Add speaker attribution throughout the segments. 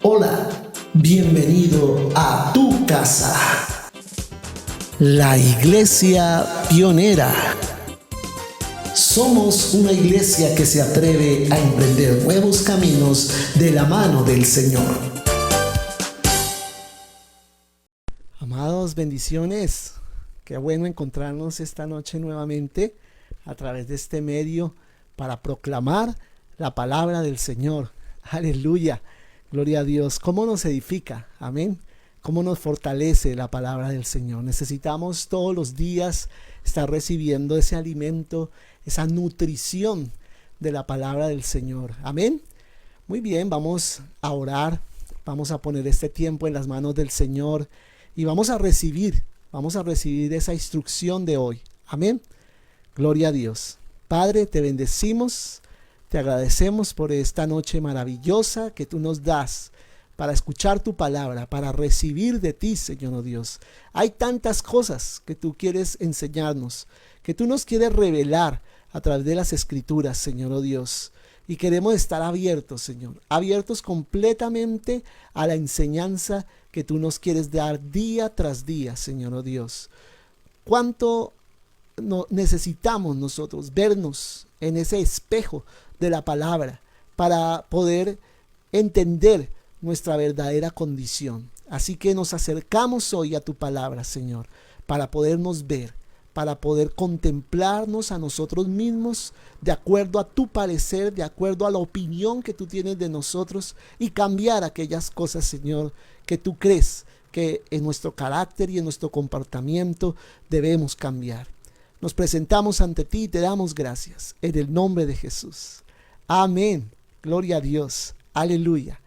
Speaker 1: Hola, bienvenido a tu casa, la Iglesia Pionera. Somos una iglesia que se atreve a emprender nuevos caminos de la mano del Señor.
Speaker 2: Amados, bendiciones. Qué bueno encontrarnos esta noche nuevamente a través de este medio para proclamar la palabra del Señor. Aleluya. Gloria a Dios. ¿Cómo nos edifica? Amén. ¿Cómo nos fortalece la palabra del Señor? Necesitamos todos los días estar recibiendo ese alimento, esa nutrición de la palabra del Señor. Amén. Muy bien, vamos a orar. Vamos a poner este tiempo en las manos del Señor y vamos a recibir esa instrucción de hoy. Amén. Gloria a Dios. Padre, te bendecimos. Te agradecemos por esta noche maravillosa que tú nos das para escuchar tu palabra, para recibir de ti, Señor Dios. Hay tantas cosas que tú quieres enseñarnos, que tú nos quieres revelar a través de las Escrituras, Señor Dios. Y queremos estar abiertos, Señor, abiertos completamente a la enseñanza que tú nos quieres dar día tras día, Señor Dios. ¿Cuánto necesitamos nosotros vernos en ese espejo de la palabra para poder entender nuestra verdadera condición? Así que nos acercamos hoy a tu palabra, Señor, para podernos ver, para poder contemplarnos a nosotros mismos de acuerdo a tu parecer, de acuerdo a la opinión que tú tienes de nosotros y cambiar aquellas cosas, Señor, que tú crees que en nuestro carácter y en nuestro comportamiento debemos cambiar. Nos presentamos ante ti y te damos gracias en el nombre de Jesús. Amén. Gloria a Dios. Aleluya.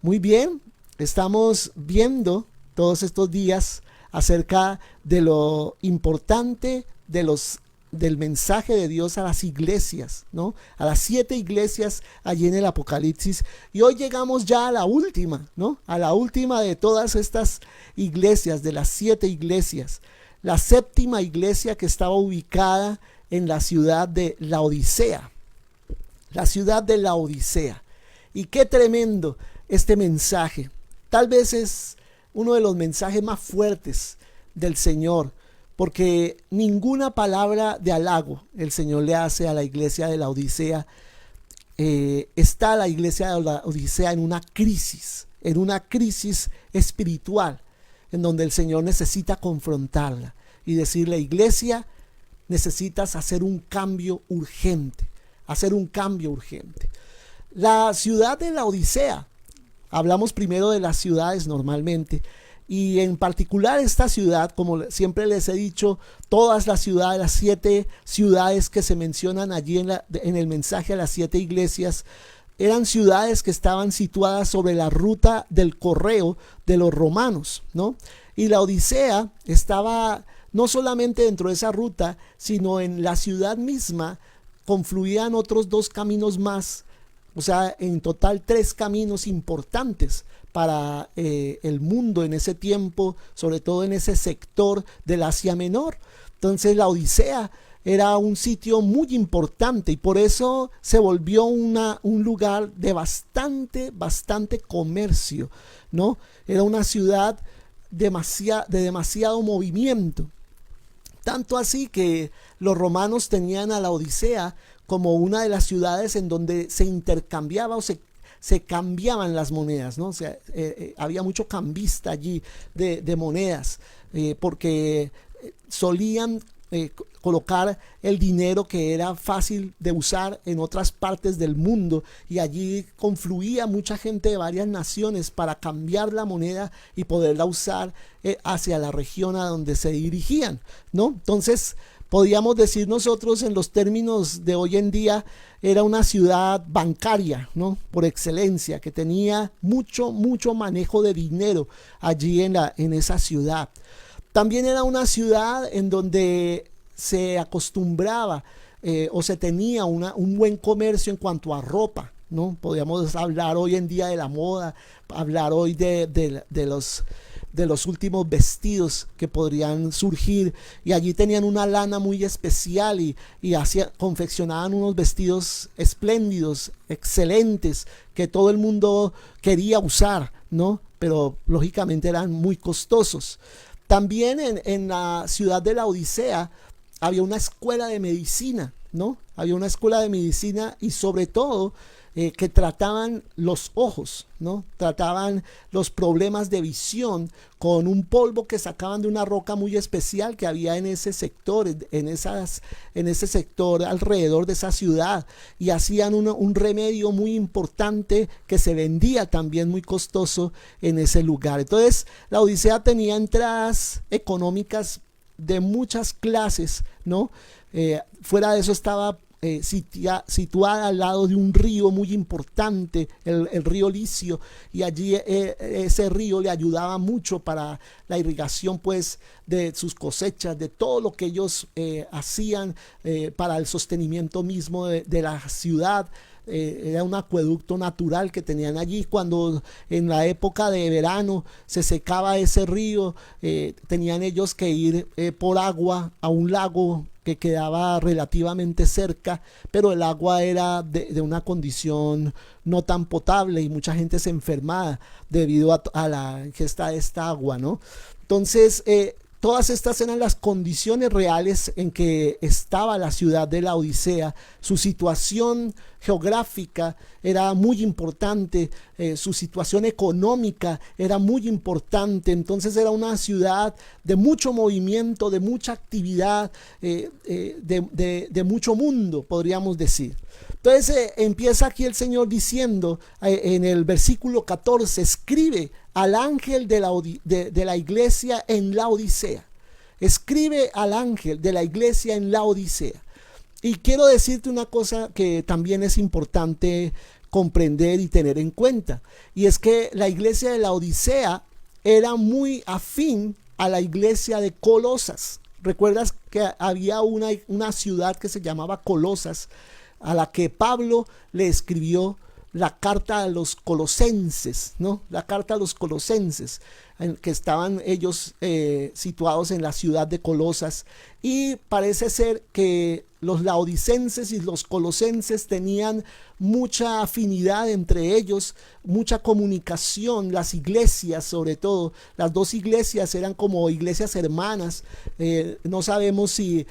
Speaker 2: Muy bien, estamos viendo todos estos días acerca de lo importante del mensaje de Dios a las iglesias, ¿no? A las 7 iglesias allí en el Apocalipsis. Y hoy llegamos ya a la última, ¿no? A la última de todas estas iglesias, de las 7 iglesias. La 7ª iglesia, que estaba ubicada en la ciudad de Laodicea. La ciudad de Laodicea. Y qué tremendo este mensaje. Tal vez es uno de los mensajes más fuertes del Señor, porque ninguna palabra de halago el Señor le hace a la iglesia de Laodicea. Está la iglesia de Laodicea en una crisis espiritual, en donde el Señor necesita confrontarla y decirle: iglesia, necesitas hacer un cambio urgente, La ciudad de Laodicea, hablamos primero de las ciudades normalmente, y en particular esta ciudad, como siempre les he dicho, todas las ciudades, las 7 ciudades que se mencionan allí en el mensaje a las 7 iglesias, eran ciudades que estaban situadas sobre la ruta del correo de los romanos, ¿no? Y la Odisea estaba no solamente dentro de esa ruta, sino en la ciudad misma confluían otros 2 caminos más, o sea, en total 3 caminos importantes para el mundo en ese tiempo, sobre todo en ese sector del Asia Menor. Entonces la Odisea era un sitio muy importante y por eso se volvió un lugar de bastante comercio, ¿no? Era una ciudad de demasiado movimiento. Tanto así que los romanos tenían a la Odisea como una de las ciudades en donde se intercambiaba o se cambiaban las monedas, ¿no? O sea, había mucho cambista allí de monedas, porque solían colocar el dinero que era fácil de usar en otras partes del mundo, y allí confluía mucha gente de varias naciones para cambiar la moneda y poderla usar hacia la región a donde se dirigían, ¿no? Entonces podíamos decir nosotros, en los términos de hoy en día, era una ciudad bancaria, ¿no? Por excelencia, que tenía mucho manejo de dinero allí en esa ciudad. También era una ciudad en donde se acostumbraba o se tenía un buen comercio en cuanto a ropa, ¿no? Podríamos hablar hoy en día de la moda, hablar hoy de de los últimos vestidos que podrían surgir, y allí tenían una lana muy especial y confeccionaban unos vestidos espléndidos, excelentes, que todo el mundo quería usar, ¿no? Pero lógicamente eran muy costosos. También en la ciudad de la Odisea había una escuela de medicina, ¿no? Había una escuela de medicina y sobre todo que trataban los ojos, ¿no? Trataban los problemas de visión con un polvo que sacaban de una roca muy especial que había en ese sector, en ese sector alrededor de esa ciudad, y hacían un remedio muy importante que se vendía también muy costoso en ese lugar. Entonces la Odisea tenía entradas económicas de muchas clases, ¿no? Fuera de eso estaba situada al lado de un río muy importante, el río Licio, y allí ese río le ayudaba mucho para la irrigación pues de sus cosechas, de todo lo que ellos hacían para el sostenimiento mismo de la ciudad. Era un acueducto natural que tenían allí. Cuando en la época de verano se secaba ese río, tenían ellos que ir por agua a un lago que quedaba relativamente cerca, pero el agua era de una condición no tan potable y mucha gente se enfermaba debido a la ingesta de esta agua, ¿no? Entonces, todas estas eran las condiciones reales en que estaba la ciudad de la Odisea. Su situación geográfica era muy importante, su situación económica era muy importante. Entonces era una ciudad de mucho movimiento, de mucha actividad, de mucho mundo, podríamos decir. Entonces empieza aquí el Señor diciendo en el versículo 14, escribe al ángel de la iglesia en la Odisea. Escribe al ángel de la iglesia en la Odisea. Y quiero decirte una cosa que también es importante comprender y tener en cuenta. Y es que la iglesia de la Odisea era muy afín a la iglesia de Colosas. ¿Recuerdas que había una ciudad que se llamaba Colosas, a la que Pablo le escribió la carta a los colosenses, ¿no? La carta a los colosenses, en que estaban ellos situados en la ciudad de Colosas, y parece ser que los laodicenses y los colosenses tenían mucha afinidad entre ellos, mucha comunicación. Las iglesias, sobre todo, las dos iglesias eran como iglesias hermanas. No sabemos si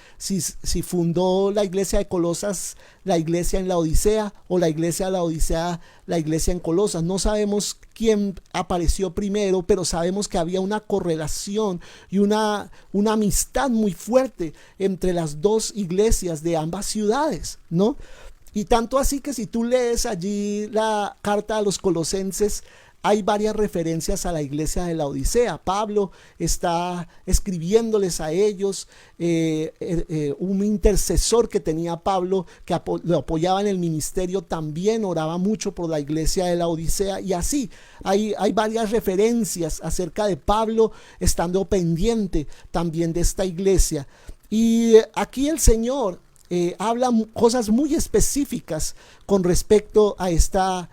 Speaker 2: fundó la iglesia de Colosas la iglesia en la Odisea, o la iglesia de la Odisea la iglesia en Colosas. No sabemos quién apareció primero, pero sabemos que había una correlación y una amistad muy fuerte entre las dos iglesias de ambas ciudades, ¿no? Y tanto así que si tú lees allí la carta a los colosenses, hay varias referencias a la iglesia de la Odisea. Pablo está escribiéndoles a ellos, un intercesor que tenía Pablo, que lo apoyaba en el ministerio, también oraba mucho por la iglesia de la Odisea, y así hay varias referencias acerca de Pablo estando pendiente también de esta iglesia. Y aquí el Señor habla cosas muy específicas con respecto a esta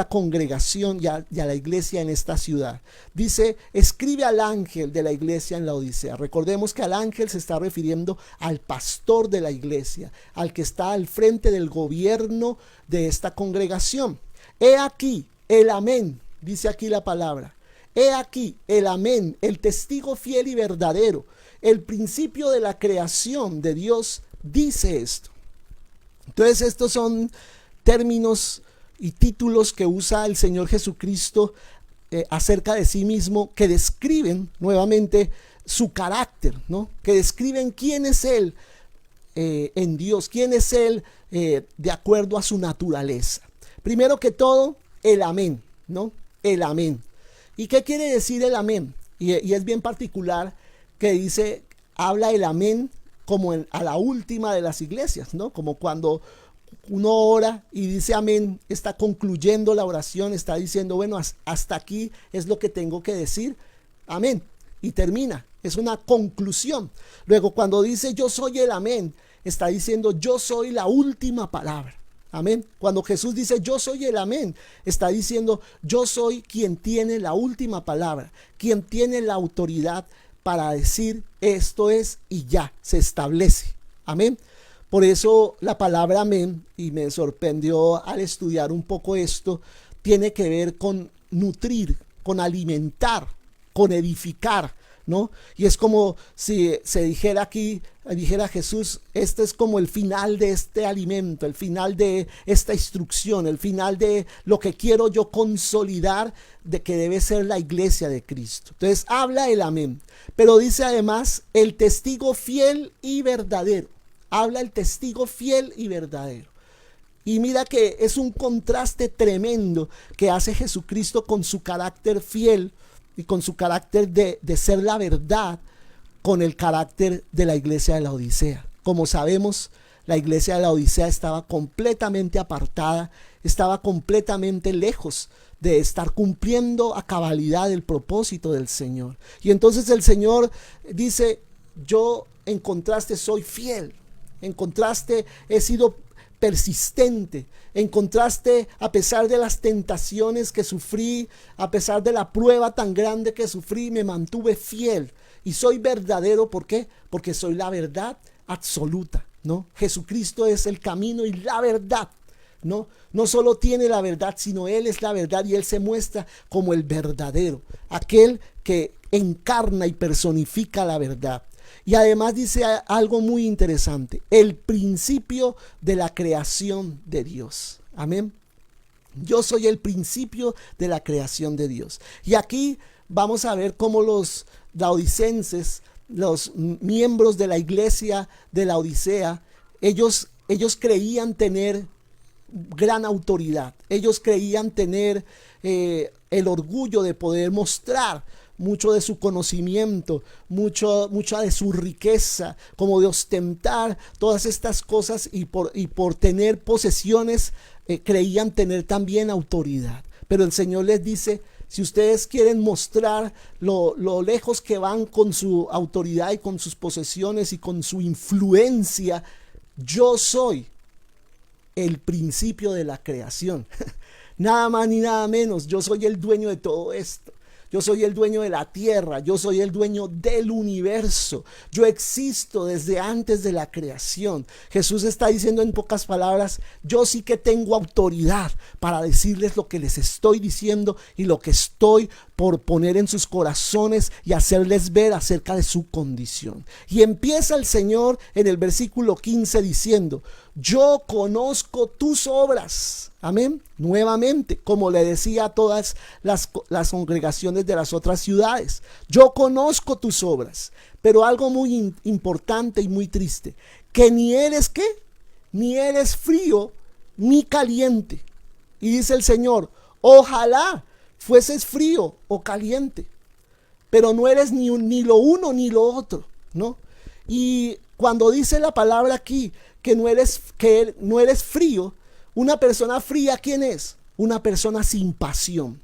Speaker 2: congregación y a la iglesia en esta ciudad. Dice, escribe al ángel de la iglesia en la Odisea. Recordemos que al ángel se está refiriendo al pastor de la iglesia, al que está al frente del gobierno de esta congregación. He aquí el amén, dice aquí la palabra. He aquí el amén, el testigo fiel y verdadero, el principio de la creación de Dios, dice esto. Entonces estos son términos y títulos que usa el Señor Jesucristo acerca de sí mismo, que describen nuevamente su carácter, ¿no? Que describen quién es Él en Dios, quién es Él de acuerdo a su naturaleza. Primero que todo, el amén, ¿no? El amén. ¿Y qué quiere decir el amén? Y es bien particular que dice, habla el amén como a la última de las iglesias, ¿no? Como cuando uno ora y dice amén, está concluyendo la oración, está diciendo, bueno, hasta aquí es lo que tengo que decir, amén, y termina, es una conclusión. Luego cuando dice yo soy el amén, está diciendo yo soy la última palabra, Amén. Cuando Jesús dice yo soy el amén, está diciendo yo soy quien tiene la última palabra, quien tiene la autoridad para decir esto es y ya, se establece. Amén. Por eso la palabra amén, y me sorprendió al estudiar un poco esto, tiene que ver con nutrir, con alimentar, con edificar, ¿no? Y es como si se dijera aquí, dijera Jesús, este es como el final de este alimento, el final de esta instrucción, el final de lo que quiero yo consolidar de que debe ser la iglesia de Cristo. Entonces habla el amén, pero dice además el testigo fiel y verdadero. Habla el testigo fiel y verdadero. Y mira que es un contraste tremendo que hace Jesucristo con su carácter fiel y con su carácter de ser la verdad, con el carácter de la iglesia de la Odisea. Como sabemos, la iglesia de la Odisea estaba completamente apartada, estaba completamente lejos de estar cumpliendo a cabalidad el propósito del Señor. Y entonces el Señor dice, yo en contraste soy fiel, en contraste he sido persistente, en contraste a pesar de las tentaciones que sufrí, a pesar de la prueba tan grande que sufrí, me mantuve fiel y soy verdadero. ¿Por qué? Porque soy la verdad absoluta, ¿no? Jesucristo es el camino y la verdad, ¿no? No solo tiene la verdad, sino Él es la verdad y Él se muestra como el verdadero, aquel que encarna y personifica la verdad. Y además dice algo muy interesante, el principio de la creación de Dios. Amén. Yo soy el principio de la creación de Dios. Y aquí vamos a ver cómo los laodicenses, los miembros de la iglesia de la Odisea, ellos creían tener gran autoridad. Ellos creían tener el orgullo de poder mostrar mucho de su conocimiento, mucha de su riqueza, como de ostentar todas estas cosas y por tener posesiones creían tener también autoridad. Pero el Señor les dice, si ustedes quieren mostrar lo lejos que van con su autoridad y con sus posesiones y con su influencia, yo soy el principio de la creación. Nada más ni nada menos, yo soy el dueño de todo esto. Yo soy el dueño de la tierra, yo soy el dueño del universo. Yo existo desde antes de la creación. Jesús está diciendo en pocas palabras, yo sí que tengo autoridad para decirles lo que les estoy diciendo y lo que estoy por poner en sus corazones y hacerles ver acerca de su condición. Y empieza el Señor en el versículo 15 diciendo, yo conozco tus obras. Amén. Nuevamente, como le decía a todas las congregaciones de las otras ciudades, yo conozco tus obras, pero algo muy importante y muy triste, que ni eres ¿qué? Ni eres frío ni caliente. Y dice el Señor, ojalá fueses frío o caliente, pero no eres ni lo uno ni lo otro, ¿no? Y cuando dice la palabra aquí que no eres frío, una persona fría, ¿quién es? Una persona sin pasión,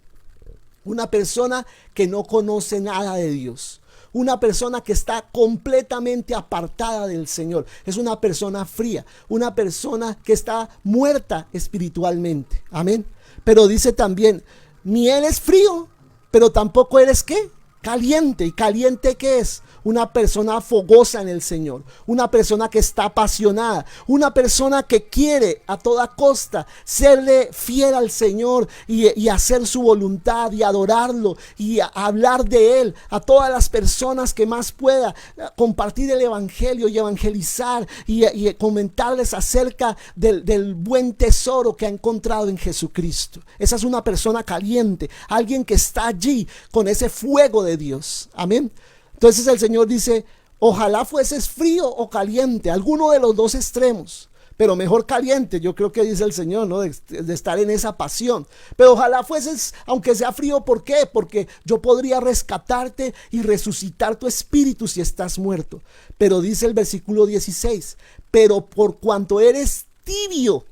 Speaker 2: una persona que no conoce nada de Dios, una persona que está completamente apartada del Señor. Es una persona fría, una persona que está muerta espiritualmente. Amén. Pero dice también, ni eres frío, pero tampoco eres ¿qué? Caliente. ¿Y caliente qué es? Una persona fogosa en el Señor, una persona que está apasionada, una persona que quiere a toda costa serle fiel al Señor y hacer su voluntad y adorarlo y hablar de Él a todas las personas que más pueda, compartir el evangelio y evangelizar y comentarles acerca del buen tesoro que ha encontrado en Jesucristo. Esa es una persona caliente, alguien que está allí con ese fuego de Dios. Amén. Entonces el Señor dice, ojalá fueses frío o caliente, alguno de los dos extremos, pero mejor caliente, yo creo que dice el Señor, ¿no? De estar en esa pasión. Pero ojalá fueses, aunque sea frío, ¿por qué? Porque yo podría rescatarte y resucitar tu espíritu si estás muerto. Pero dice el versículo 16, pero por cuanto eres tibio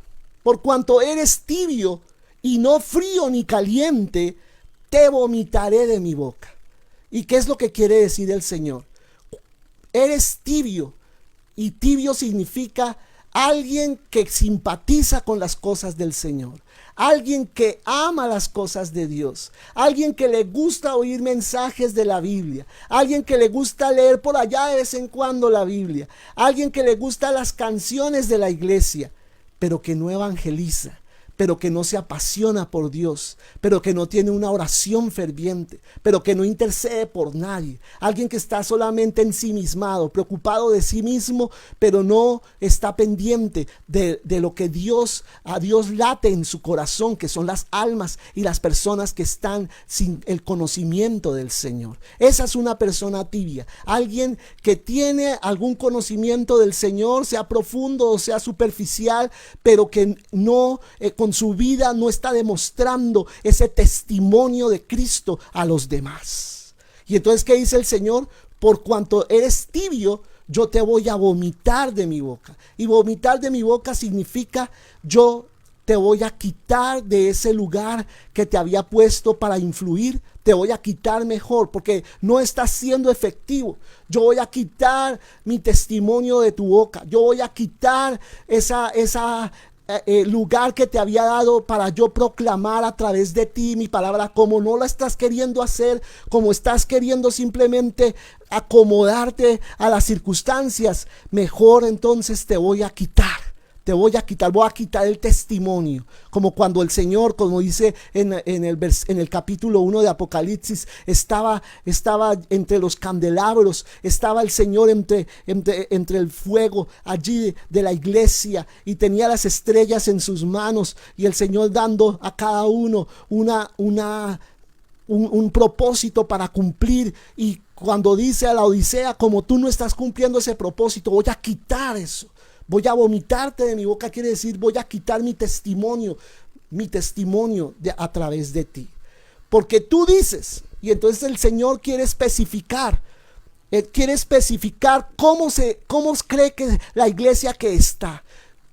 Speaker 2: y no frío ni caliente, te vomitaré de mi boca. ¿Y qué es lo que quiere decir el Señor? Eres tibio, y tibio significa alguien que simpatiza con las cosas del Señor, alguien que ama las cosas de Dios, alguien que le gusta oír mensajes de la Biblia, alguien que le gusta leer por allá de vez en cuando la Biblia, alguien que le gusta las canciones de la iglesia, pero que no evangeliza, pero que no se apasiona por Dios, pero que no tiene una oración ferviente, pero que no intercede por nadie. Alguien que está solamente ensimismado, preocupado de sí mismo, pero no está pendiente de lo que a Dios late en su corazón, que son las almas y las personas que están sin el conocimiento del Señor. Esa es una persona tibia, alguien que tiene algún conocimiento del Señor, sea profundo o sea superficial, pero que no con su vida no está demostrando ese testimonio de Cristo a los demás. Y entonces, ¿qué dice el Señor? Por cuanto eres tibio, yo te voy a vomitar de mi boca. Y vomitar de mi boca significa yo te voy a quitar de ese lugar que te había puesto para influir. Te voy a quitar mejor porque no estás siendo efectivo. Yo voy a quitar mi testimonio de tu boca. Yo voy a quitar esa lugar que te había dado para yo proclamar a través de ti mi palabra, como no la estás queriendo hacer, como estás queriendo simplemente acomodarte a las circunstancias. Mejor entonces te voy a quitar. Voy a quitar el testimonio, como cuando el Señor, como dice en el capítulo 1 de Apocalipsis, estaba entre los candelabros, estaba el Señor entre el fuego allí de la iglesia, y tenía las estrellas en sus manos, y el Señor dando a cada uno un propósito para cumplir. Y cuando dice a la Odisea, como tú no estás cumpliendo ese propósito, voy a quitar eso. Voy a vomitarte de mi boca, quiere decir, voy a quitar mi testimonio a través de ti. Porque tú dices, y entonces el Señor quiere especificar cómo cree que la iglesia que está.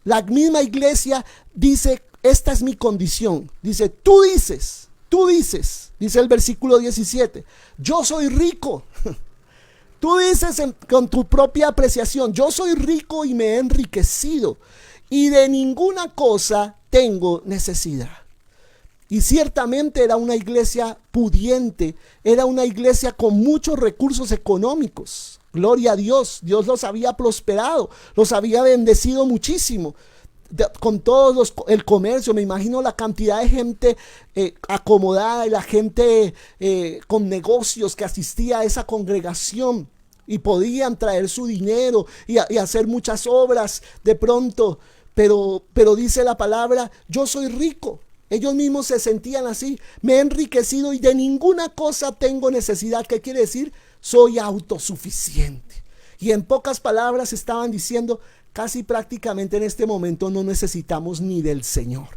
Speaker 2: La misma iglesia dice, esta es mi condición. Dice, tú dices, dice el versículo 17, yo soy rico. Tú dices con tu propia apreciación, yo soy rico y me he enriquecido y de ninguna cosa tengo necesidad. Y ciertamente era una iglesia pudiente, era una iglesia con muchos recursos económicos. Gloria a Dios, Dios los había prosperado, los había bendecido muchísimo. Con todos el comercio, me imagino la cantidad de gente acomodada y la gente con negocios que asistía a esa congregación y podían traer su dinero y hacer muchas obras de pronto, pero dice la palabra, yo soy rico. Ellos mismos se sentían así, me he enriquecido y de ninguna cosa tengo necesidad. ¿Qué quiere decir? Soy autosuficiente. Y en pocas palabras estaban diciendo, casi prácticamente en este momento no necesitamos ni del Señor.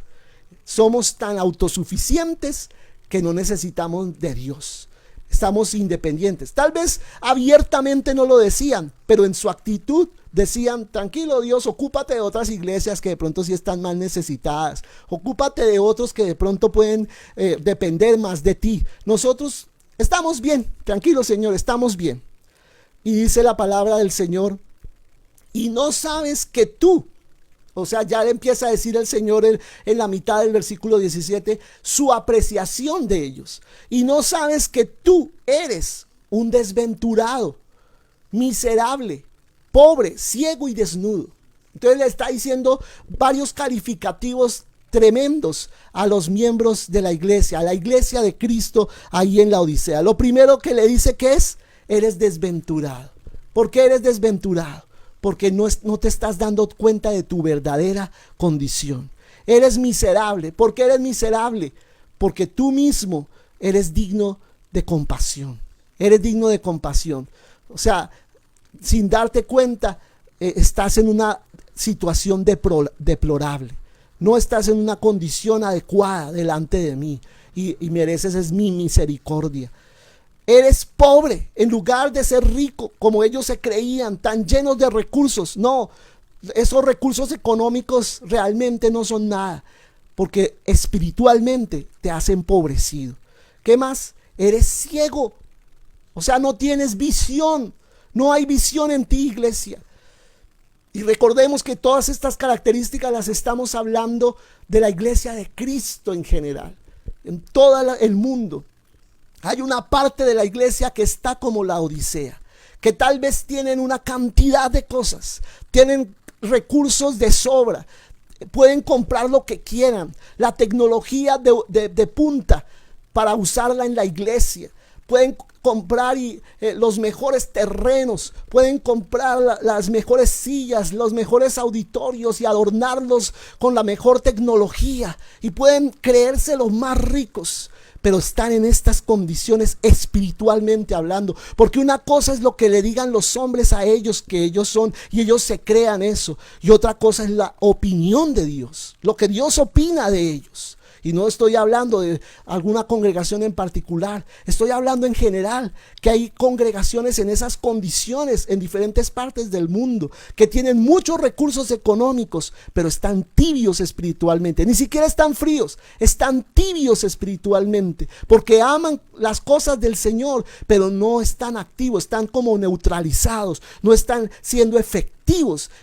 Speaker 2: Somos tan autosuficientes que no necesitamos de Dios. Estamos independientes. Tal vez abiertamente no lo decían, pero en su actitud decían, tranquilo Dios, ocúpate de otras iglesias que de pronto sí están más necesitadas. Ocúpate de otros que de pronto pueden depender más de ti. Nosotros estamos bien, tranquilo Señor, estamos bien. Y dice la palabra del Señor, y no sabes que tú, o sea, ya le empieza a decir el Señor en la mitad del versículo 17, su apreciación de ellos. Y no sabes que tú eres un desventurado, miserable, pobre, ciego y desnudo. Entonces le está diciendo varios calificativos tremendos a los miembros de la iglesia, a la iglesia de Cristo ahí en la Odisea. Lo primero que le dice que es, eres desventurado. ¿Por qué eres desventurado? Porque no te estás dando cuenta de tu verdadera condición. Eres miserable. ¿Por qué eres miserable? Porque tú mismo eres digno de compasión. Eres digno de compasión. O sea, sin darte cuenta, estás en una situación deplorable. No estás en una condición adecuada delante de mí. Y mereces es mi misericordia. Eres pobre en lugar de ser rico, como ellos se creían, tan llenos de recursos. No, esos recursos económicos realmente no son nada, porque espiritualmente te has empobrecido. ¿Qué más? Eres ciego, o sea, no tienes visión. No hay visión en ti, iglesia. Y recordemos que todas estas características las estamos hablando de la iglesia de Cristo en general. En todo el mundo hay una parte de la iglesia que está como la Odisea, que tal vez tienen una cantidad de cosas, tienen recursos de sobra, pueden comprar lo que quieran, la tecnología de punta para usarla en la iglesia. Pueden comprar los mejores terrenos, pueden comprar las mejores sillas, los mejores auditorios y adornarlos con la mejor tecnología. Y pueden creerse los más ricos, pero están en estas condiciones espiritualmente hablando. Porque una cosa es lo que le digan los hombres a ellos que ellos son, y ellos se crean eso. Y otra cosa es la opinión de Dios, lo que Dios opina de ellos. Y no estoy hablando de alguna congregación en particular, estoy hablando en general, que hay congregaciones en esas condiciones en diferentes partes del mundo, que tienen muchos recursos económicos, pero están tibios espiritualmente. Ni siquiera están fríos, están tibios espiritualmente, porque aman las cosas del Señor, pero no están activos, están como neutralizados, no están siendo efectivos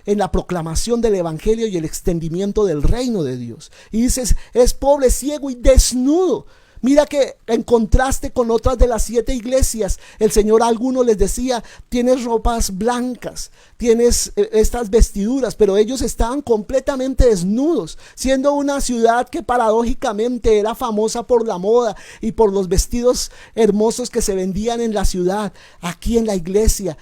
Speaker 2: en la proclamación del evangelio y el extendimiento del reino de Dios. Y dices, eres pobre, ciego y desnudo. Mira que en contraste con otras de las 7 iglesias, el Señor a algunos les decía, tienes ropas blancas, tienes estas vestiduras, pero ellos estaban completamente desnudos, siendo una ciudad que paradójicamente era famosa por la moda y por los vestidos hermosos que se vendían en la ciudad. Aquí en la iglesia,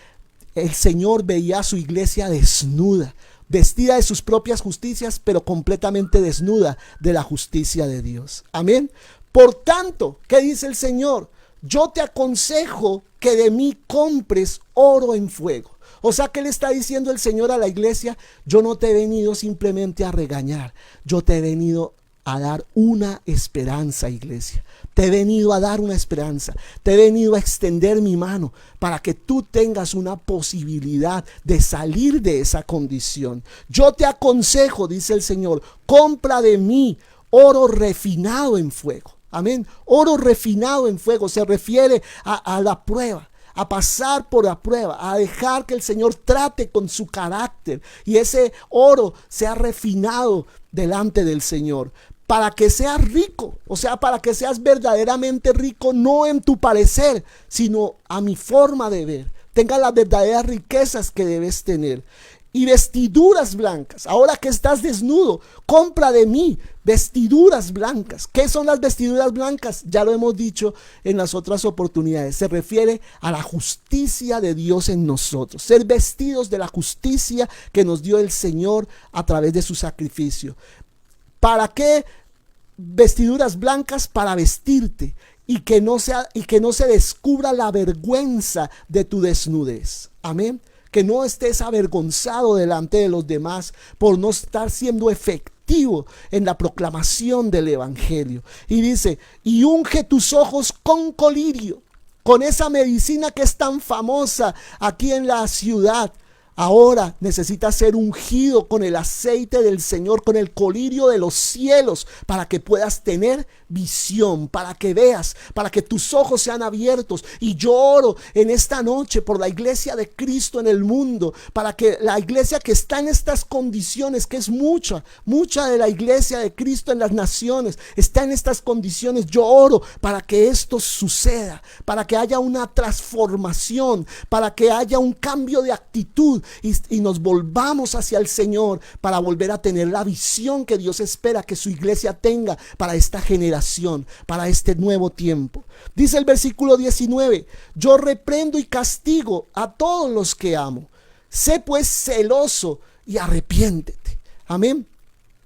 Speaker 2: el Señor veía a su iglesia desnuda, vestida de sus propias justicias, pero completamente desnuda de la justicia de Dios. Amén. Por tanto, ¿qué dice el Señor? Yo te aconsejo que de mí compres oro en fuego. O sea, ¿qué le está diciendo el Señor a la iglesia? Yo no te he venido simplemente a regañar, yo te he venido a dar una esperanza, iglesia. Te he venido a dar una esperanza, te he venido a extender mi mano para que tú tengas una posibilidad de salir de esa condición. Yo te aconsejo, dice el Señor, compra de mí oro refinado en fuego. Amén. Oro refinado en fuego se refiere a la prueba, a pasar por la prueba, a dejar que el Señor trate con su carácter y ese oro sea refinado delante del Señor. Para que seas rico, o sea, para que seas verdaderamente rico, no en tu parecer, sino a mi forma de ver. Tenga las verdaderas riquezas que debes tener. Y vestiduras blancas. Ahora que estás desnudo, compra de mí vestiduras blancas. ¿Qué son las vestiduras blancas? Ya lo hemos dicho en las otras oportunidades. Se refiere a la justicia de Dios en nosotros. Ser vestidos de la justicia que nos dio el Señor a través de su sacrificio. ¿Para qué vestiduras blancas? Para vestirte y que no se descubra la vergüenza de tu desnudez. Amén. Que no estés avergonzado delante de los demás por no estar siendo efectivo en la proclamación del evangelio. Y dice, y unge tus ojos con colirio, con esa medicina que es tan famosa aquí en la ciudad. Ahora necesitas ser ungido con el aceite del Señor, con el colirio de los cielos, para que puedas tener visión, para que veas, para que tus ojos sean abiertos. Y yo oro en esta noche por la iglesia de Cristo en el mundo, para que la iglesia que está en estas condiciones, que es mucha de la iglesia de Cristo en las naciones, está en estas condiciones. Yo oro para que esto suceda, para que haya una transformación, para que haya un cambio de actitud y nos volvamos hacia el Señor para volver a tener la visión que Dios espera que su iglesia tenga para esta generación, para este nuevo tiempo. Dice el versículo 19, yo reprendo y castigo a todos los que amo. Sé pues celoso y arrepiéntete. Amén.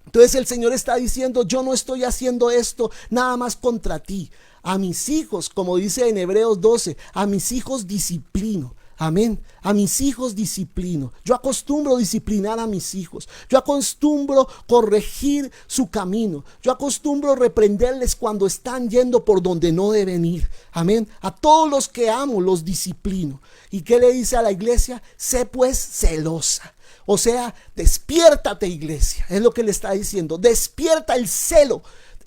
Speaker 2: Entonces el Señor está diciendo, yo no estoy haciendo esto nada más contra ti. A mis hijos, como dice en Hebreos 12, a mis hijos disciplino. Amén. A mis hijos disciplino. Yo acostumbro disciplinar a mis hijos. Yo acostumbro corregir su camino. Yo acostumbro reprenderles cuando están yendo por donde no deben ir. Amén. A todos los que amo los disciplino. ¿Y qué le dice a la iglesia? Sé pues celosa. O sea, despiértate, iglesia. Es lo que le está diciendo. Despierta el celo.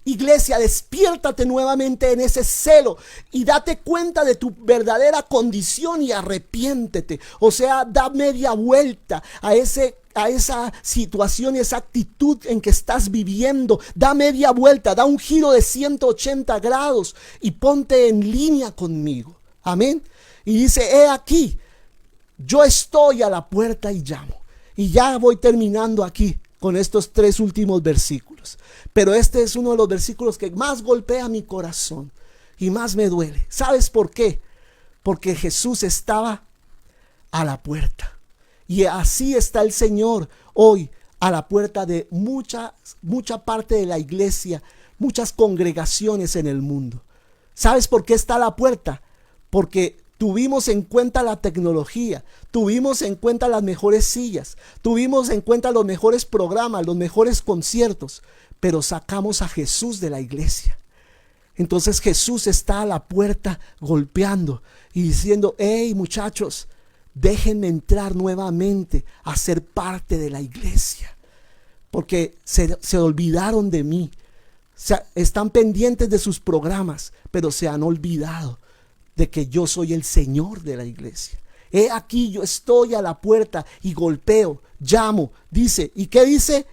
Speaker 2: Iglesia, despiértate nuevamente en ese celo y date cuenta de tu verdadera condición y arrepiéntete. O sea, da media vuelta a ese a esa situación y esa actitud en que estás viviendo. Da media vuelta, da un giro de 180 grados y ponte en línea conmigo. Amén. Y dice, he aquí, yo estoy a la puerta y llamo. Y ya voy terminando aquí con estos 3 últimos versículos. Pero este es uno de los versículos que más golpea mi corazón y más me duele. ¿Sabes por qué? Porque Jesús estaba a la puerta. Y así está el Señor hoy a la puerta de mucha parte de la iglesia, muchas congregaciones en el mundo. ¿Sabes por qué está a la puerta? Porque tuvimos en cuenta la tecnología, tuvimos en cuenta las mejores sillas, tuvimos en cuenta los mejores programas, los mejores conciertos, pero sacamos a Jesús de la iglesia. Entonces Jesús está a la puerta golpeando y diciendo, hey muchachos, déjenme entrar nuevamente a ser parte de la iglesia, porque se olvidaron de mí. Están pendientes de sus programas, pero se han olvidado de que yo soy el Señor de la iglesia. He aquí, yo estoy a la puerta y golpeo, llamo, dice. ¿Y qué dice?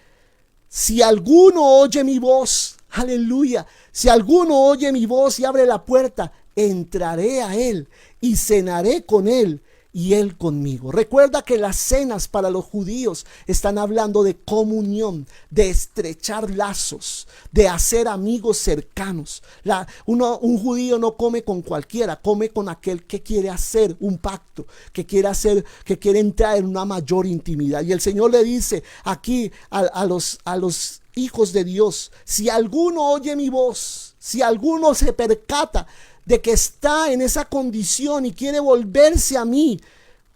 Speaker 2: Si alguno oye mi voz, aleluya, si alguno oye mi voz y abre la puerta, entraré a él y cenaré con él y él conmigo. Recuerda que las cenas para los judíos están hablando de comunión, de estrechar lazos, de hacer amigos cercanos. Un judío no come con cualquiera, come con aquel que quiere hacer un pacto, que quiere entrar en una mayor intimidad. Y el Señor le dice aquí a los hijos de Dios, si alguno oye mi voz, si alguno se percata de que está en esa condición y quiere volverse a mí,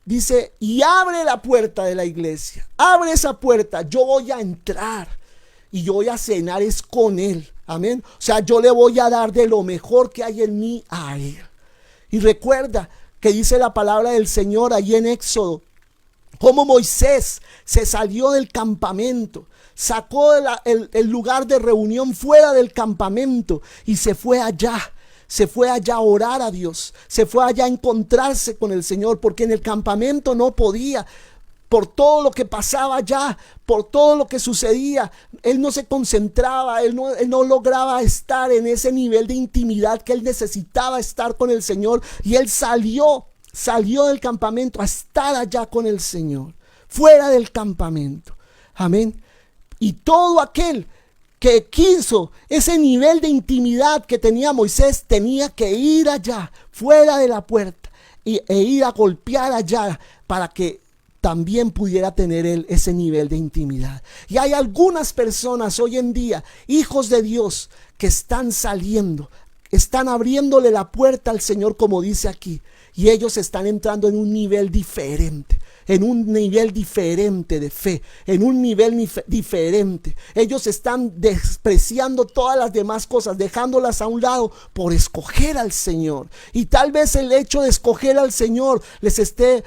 Speaker 2: dice, y abre la puerta de la iglesia, abre esa puerta, yo voy a entrar y yo voy a cenar es con él, amén. O sea, yo le voy a dar de lo mejor que hay en mí a él. Y recuerda que dice la palabra del Señor allí en Éxodo, como Moisés se salió del campamento, sacó el lugar de reunión fuera del campamento y se fue allá a orar a Dios, se fue allá a encontrarse con el Señor, porque en el campamento no podía, por todo lo que pasaba allá, por todo lo que sucedía, él no se concentraba, él no lograba estar en ese nivel de intimidad que él necesitaba estar con el Señor, y él salió del campamento a estar allá con el Señor, fuera del campamento, amén. Y todo aquel que quiso ese nivel de intimidad que tenía Moisés, tenía que ir allá, fuera de la puerta, e ir a golpear allá para que también pudiera tener él ese nivel de intimidad. Y hay algunas personas hoy en día, hijos de Dios, que están saliendo, están abriéndole la puerta al Señor, como dice aquí, y ellos están entrando en un nivel diferente. En un nivel diferente de fe, en un nivel diferente. Ellos están despreciando todas las demás cosas, dejándolas a un lado por escoger al Señor. Y tal vez el hecho de escoger al Señor les esté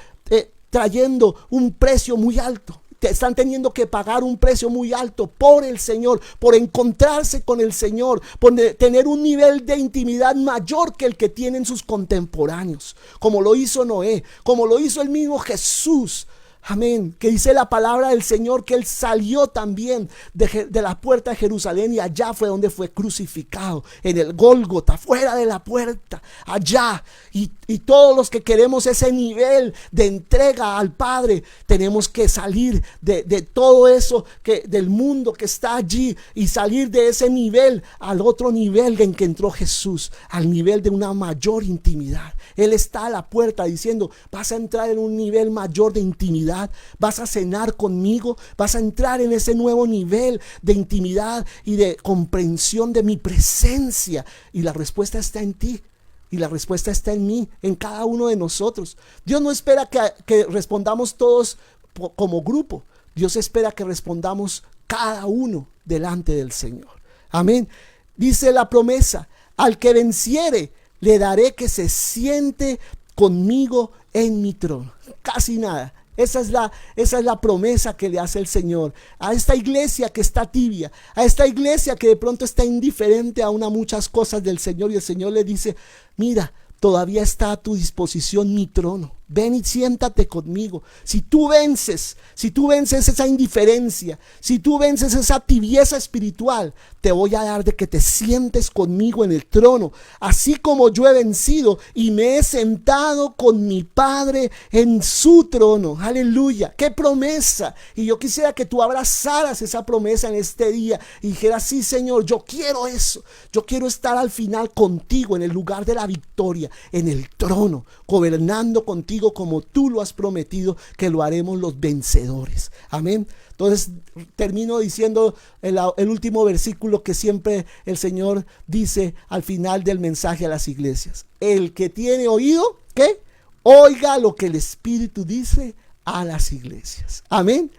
Speaker 2: trayendo un precio muy alto. Están teniendo que pagar un precio muy alto por el Señor, por encontrarse con el Señor, por tener un nivel de intimidad mayor que el que tienen sus contemporáneos, como lo hizo Noé, como lo hizo el mismo Jesús. Amén, que dice la palabra del Señor que él salió también de la puerta de Jerusalén, y allá fue donde fue crucificado, en el Gólgota, fuera de la puerta, allá. Y todos los que queremos ese nivel de entrega al Padre, tenemos que salir de todo eso, del mundo que está allí, y salir de ese nivel al otro nivel en que entró Jesús, al nivel de una mayor intimidad. Él está a la puerta diciendo, vas a entrar en un nivel mayor de intimidad, vas a cenar conmigo, vas a entrar en ese nuevo nivel de intimidad y de comprensión de mi presencia. Y la respuesta está en ti. Y la respuesta está en mí, en cada uno de nosotros. Dios no espera que respondamos todos como grupo. Dios espera que respondamos cada uno delante del Señor. Amén. Dice la promesa, al que venciere, le daré que se siente conmigo en mi trono. Casi nada. Esa es la promesa que le hace el Señor a esta iglesia que está tibia, a esta iglesia que de pronto está indiferente a muchas cosas del Señor, y el Señor le dice, mira, todavía está a tu disposición mi trono. ven y siéntate conmigo. Si tú vences esa indiferencia, si tú vences esa tibieza espiritual, te voy a dar de que te sientes conmigo en el trono, así como yo he vencido y me he sentado con mi Padre en su trono. Aleluya, qué promesa. Y yo quisiera que tú abrazaras esa promesa en este día y dijeras: sí, Señor, yo quiero eso. Yo quiero estar al final contigo en el lugar de la victoria, en el trono, gobernando contigo como tú lo has prometido que lo haremos los vencedores. Amén. Entonces termino diciendo el último versículo que siempre el Señor dice al final del mensaje a las iglesias: el que tiene oído, ¿qué? Oiga lo que el Espíritu dice a las iglesias. Amén.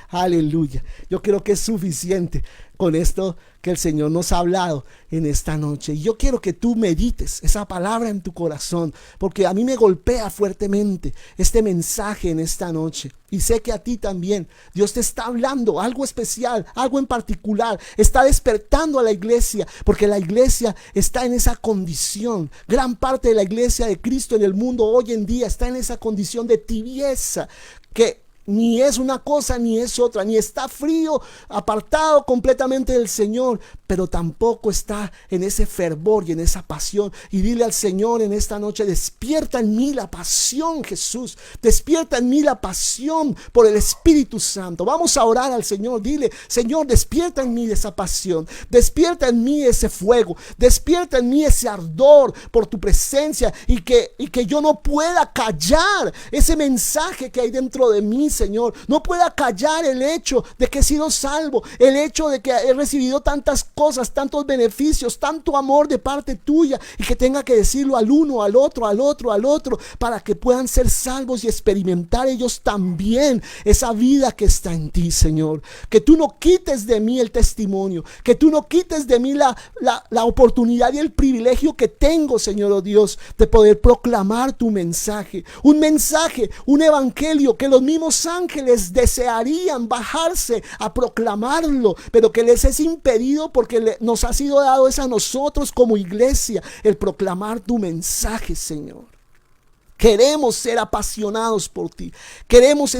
Speaker 2: Aleluya. Yo creo que es suficiente con esto que el Señor nos ha hablado en esta noche. Y yo quiero que tú medites esa palabra en tu corazón, porque a mí me golpea fuertemente este mensaje en esta noche. Y sé que a ti también Dios te está hablando algo especial, algo en particular. Está despertando a la iglesia, porque la iglesia está en esa condición. Gran parte de la iglesia de Cristo en el mundo hoy en día está en esa condición de tibieza, que ni es una cosa ni es otra, ni está frío, apartado completamente del Señor, pero tampoco está en ese fervor y en esa pasión. Y dile al Señor en esta noche: despierta en mí la pasión, Jesús, despierta en mí la pasión por el Espíritu Santo. Vamos a orar al Señor. Dile: Señor, despierta en mí esa pasión, despierta en mí ese fuego, despierta en mí ese ardor por tu presencia, y que yo no pueda callar ese mensaje que hay dentro de mí, Señor. No pueda callar el hecho de que he sido salvo, el hecho de que he recibido tantas cosas, tantos beneficios, tanto amor de parte tuya, y que tenga que decirlo al uno, al otro, al otro, al otro, para que puedan ser salvos y experimentar ellos también esa vida que está en ti, Señor. Que tú no quites de mí el testimonio, que tú no quites de mí la oportunidad y el privilegio que tengo, Señor, oh Dios, de poder proclamar tu mensaje, un evangelio que los mismos ángeles desearían bajarse a proclamarlo, pero que les es impedido porque nos ha sido dado es a nosotros como iglesia el proclamar tu mensaje, Señor. Queremos ser apasionados por ti. Queremos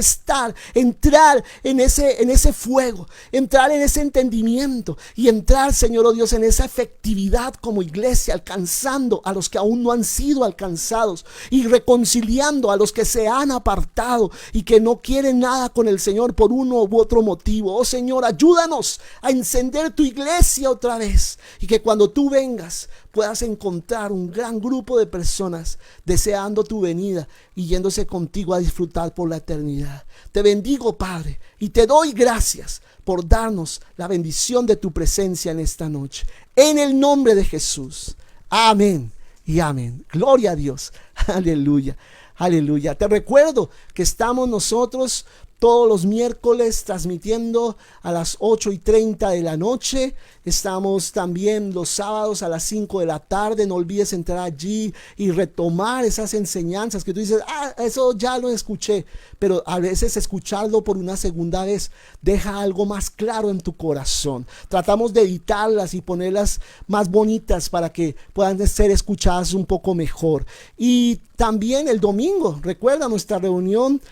Speaker 2: entrar en ese fuego, entrar en ese entendimiento y entrar, Señor, oh Dios, en esa efectividad como iglesia, alcanzando a los que aún no han sido alcanzados y reconciliando a los que se han apartado y que no quieren nada con el Señor por uno u otro motivo. Oh Señor, ayúdanos a encender tu iglesia otra vez, y que cuando tú vengas puedas encontrar un gran grupo de personas deseando tu venida y yéndose contigo a disfrutar por la eternidad. Te bendigo, Padre, y te doy gracias por darnos la bendición de tu presencia en esta noche. En el nombre de Jesús. Amén y amén. Gloria a Dios. Aleluya. Aleluya. Te recuerdo que estamos nosotros todos los miércoles transmitiendo a las 8:30 de la noche. Estamos también los sábados a las 5 de la tarde. No olvides entrar allí y retomar esas enseñanzas que tú dices: eso ya lo escuché. Pero a veces escucharlo por una segunda vez deja algo más claro en tu corazón. Tratamos de editarlas y ponerlas más bonitas para que puedan ser escuchadas un poco mejor. Y también el domingo, recuerda nuestra reunión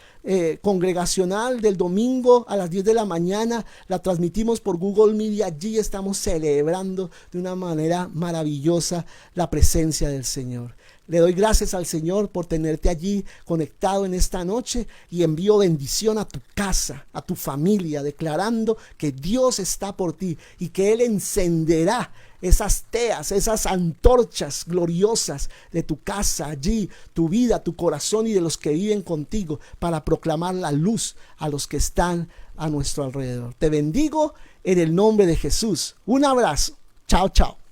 Speaker 2: congregacional del domingo a las 10 de la mañana, la transmitimos por Google Media. Allí estamos celebrando de una manera maravillosa la presencia del Señor. Le doy gracias al Señor por tenerte allí conectado en esta noche, y envío bendición a tu casa, a tu familia, declarando que Dios está por ti y que Él encenderá esas teas, esas antorchas gloriosas de tu casa allí, tu vida, tu corazón y de los que viven contigo, para proclamar la luz a los que están a nuestro alrededor. Te bendigo en el nombre de Jesús. Un abrazo. Chao, chao.